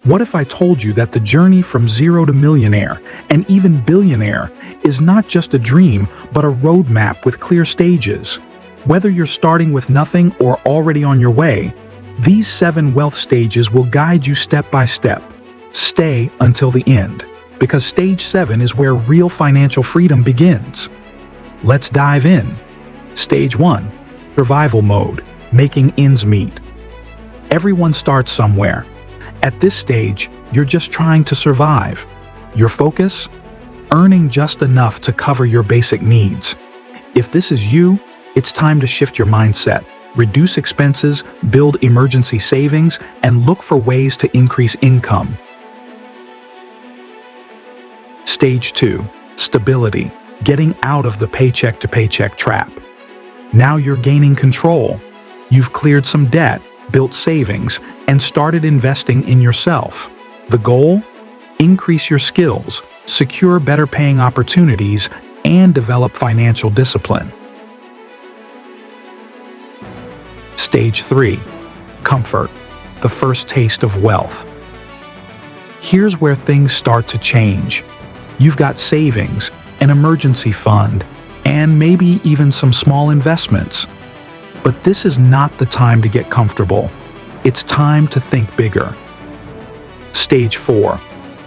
What if I told you that the journey from zero to millionaire, and even billionaire, is not just a dream, but a roadmap with clear stages? Whether you're starting with nothing or already on your way, these 7 wealth stages will guide you step by step. Stay until the end, because stage 7 is where real financial freedom begins. Let's dive in. Stage 1. Survival mode, making ends meet. Everyone starts somewhere. At this stage, you're just trying to survive. Your focus? Earning just enough to cover your basic needs. If this is you, it's time to shift your mindset. Reduce expenses, build emergency savings, and look for ways to increase income. Stage 2. Stability, getting out of the paycheck-to-paycheck trap. Now you're gaining control. You've cleared some debt, built savings, and started investing in yourself. The goal? Increase your skills, secure better-paying opportunities, and develop financial discipline. Stage 3. Comfort, the first taste of wealth. Here's where things start to change. You've got savings, an emergency fund, and maybe even some small investments. But this is not the time to get comfortable. It's time to think bigger. Stage 4.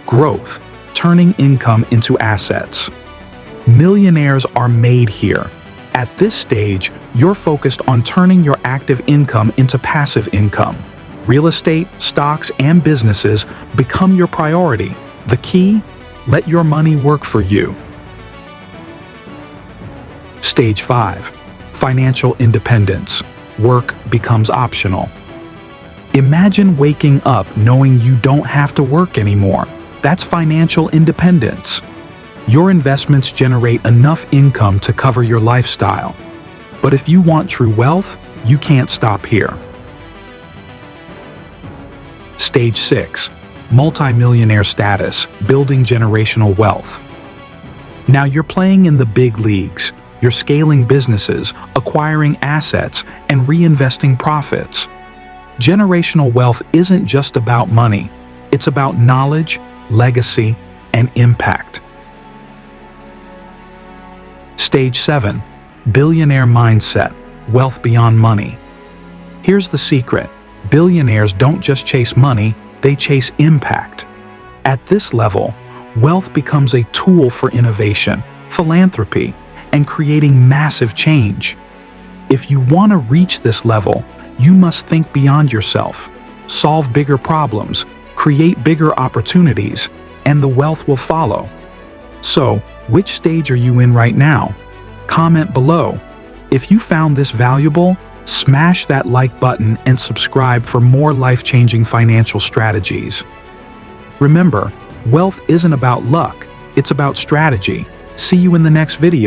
Growth, turning income into assets. Millionaires are made here. At this stage, you're focused on turning your active income into passive income. Real estate, stocks, and businesses become your priority. The key? Let your money work for you. Stage 5. Financial independence. Work becomes optional. Imagine waking up knowing you don't have to work anymore. That's financial independence. Your investments generate enough income to cover your lifestyle. But if you want true wealth, you can't stop here. Stage 6. Multi-millionaire status, building generational wealth. Now you're playing in the big leagues. You're scaling businesses, acquiring assets, and reinvesting profits. Generational wealth isn't just about money. It's about knowledge, legacy, and impact. Stage 7. Billionaire mindset, wealth beyond money. Here's the secret. Billionaires don't just chase money, they chase impact. At this level, wealth becomes a tool for innovation, philanthropy, and creating massive change. If you want to reach this level, you must think beyond yourself, solve bigger problems, create bigger opportunities, and the wealth will follow. So, which stage are you in right now? Comment below. If you found this valuable, smash that like button and subscribe for more life-changing financial strategies. Remember, wealth isn't about luck, it's about strategy. See you in the next video.